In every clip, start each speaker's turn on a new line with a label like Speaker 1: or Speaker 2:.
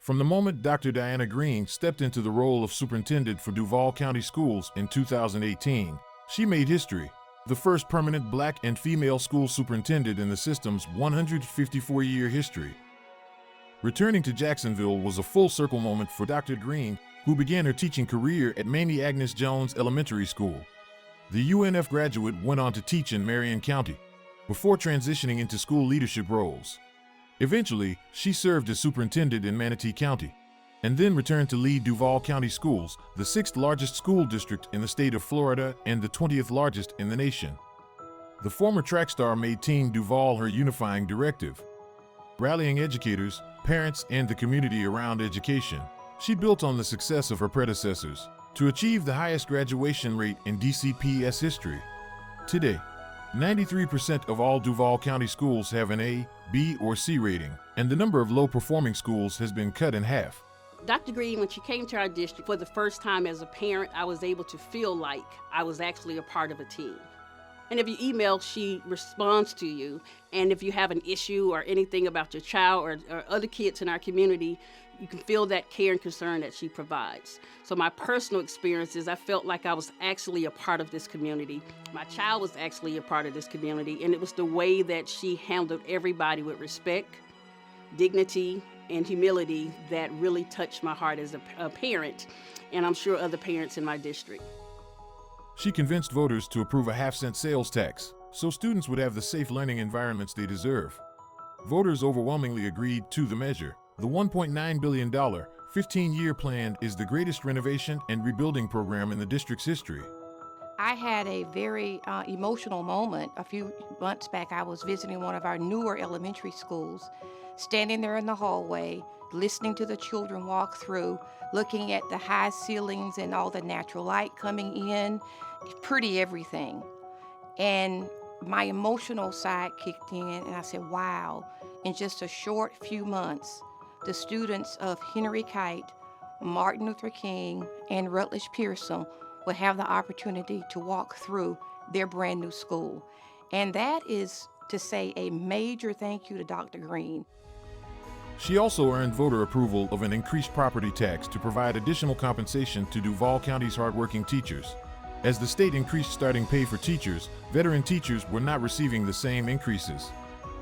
Speaker 1: From the moment Dr. Diana Greene stepped into the role of superintendent for Duval County Schools in 2018, she made history, the first permanent black and female school superintendent in the system's 154-year history. Returning to Jacksonville was a full-circle moment for Dr. Greene, who began her teaching career at Mamie Agnes Jones Elementary School. The UNF graduate went on to teach in Marion County, before transitioning into school leadership roles. Eventually, she served as superintendent in Manatee County, and then returned to lead Duval County Schools, the 6th largest school district in the state of Florida and the 20th largest in the nation. The former track star made Team Duval her unifying directive. Rallying educators, parents, and the community around education, she built on the success of her predecessors to achieve the highest graduation rate in DCPS history. Today, 93% of all Duval County schools have an A, B, or C rating, and the number of low-performing schools has been cut in half.
Speaker 2: Dr. Greene, when she came to our district for the first time as a parent, I was able to feel like I was actually a part of a team. And if you email, she responds to you. And if you have an issue or anything about your child or other kids in our community, you can feel that care and concern that she provides. So my personal experience is I felt like I was actually a part of this community. My child was actually a part of this community, and it was the way that she handled everybody with respect, dignity, and humility that really touched my heart as a parent, and I'm sure other parents in my district.
Speaker 1: She convinced voters to approve a half-cent sales tax, so students would have the safe learning environments they deserve. Voters overwhelmingly agreed to the measure. The $1.9 billion, 15-year plan is the greatest renovation and rebuilding program in the district's history.
Speaker 3: I had a very emotional moment. A few months back, I was visiting one of our newer elementary schools, standing there in the hallway, listening to the children walk through, looking at the high ceilings and all the natural light coming in, pretty everything. And my emotional side kicked in, and I said, wow, in just a short few months, the students of Henry Kite, Martin Luther King, and Rutledge Pearson will have the opportunity to walk through their brand new school. And that is to say a major thank you to Dr. Greene.
Speaker 1: She also earned voter approval of an increased property tax to provide additional compensation to Duval County's hardworking teachers. As the state increased starting pay for teachers, veteran teachers were not receiving the same increases.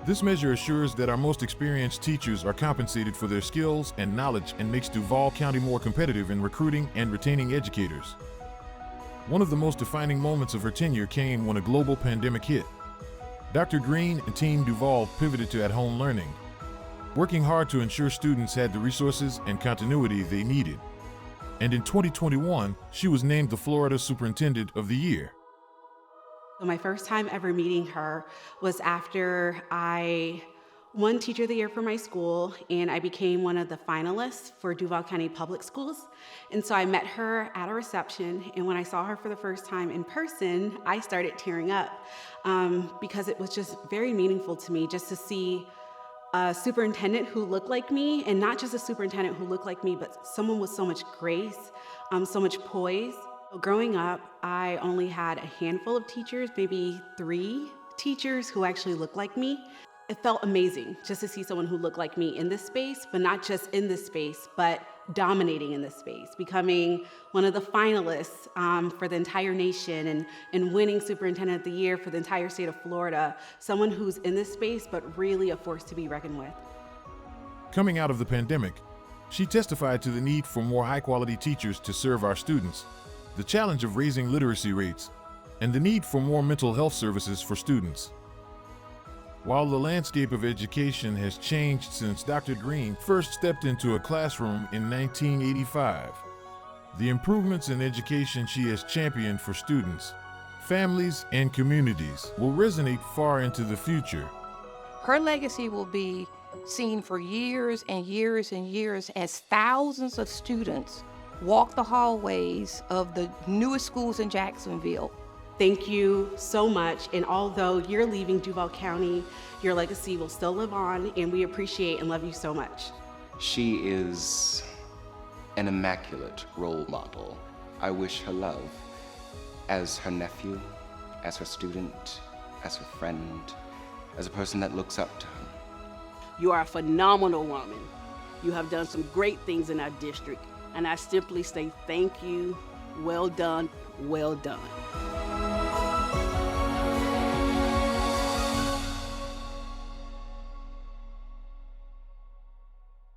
Speaker 1: This measure assures that our most experienced teachers are compensated for their skills and knowledge and makes Duval County more competitive in recruiting and retaining educators. One of the most defining moments of her tenure came when a global pandemic hit. Dr. Greene and Team Duval pivoted to at-home learning, working hard to ensure students had the resources and continuity they needed. And in 2021, she was named the Florida Superintendent of the Year.
Speaker 4: So my first time ever meeting her was after I won Teacher of the Year for my school, and I became one of the finalists for Duval County Public Schools. And so I met her at a reception, and when I saw her for the first time in person, I started tearing up because it was just very meaningful to me just to see a superintendent who looked like me, and not just a superintendent who looked like me, but someone with so much grace, so much poise. Growing up, I only had a handful of teachers, maybe 3 teachers who actually looked like me. It felt amazing just to see someone who looked like me in this space, but not just in this space, but dominating in this space, becoming one of the finalists for the entire nation and winning Superintendent of the Year for the entire state of Florida, someone who's in this space, but really a force to be reckoned with.
Speaker 1: Coming out of the pandemic, she testified to the need for more high-quality teachers to serve our students, the challenge of raising literacy rates, and the need for more mental health services for students. While the landscape of education has changed since Dr. Greene first stepped into a classroom in 1985, the improvements in education she has championed for students, families, and communities will resonate far into the future.
Speaker 3: Her legacy will be seen for years and years and years as thousands of students walk the hallways of the newest schools in Jacksonville.
Speaker 4: Thank you so much, and although you're leaving Duval County, your legacy will still live on, and we appreciate and love you so much.
Speaker 5: She is an immaculate role model. I wish her love as her nephew, as her student, as her friend, as a person that looks up to her.
Speaker 2: You are a phenomenal woman. You have done some great things in our district, and I simply say thank you. Well done, well done.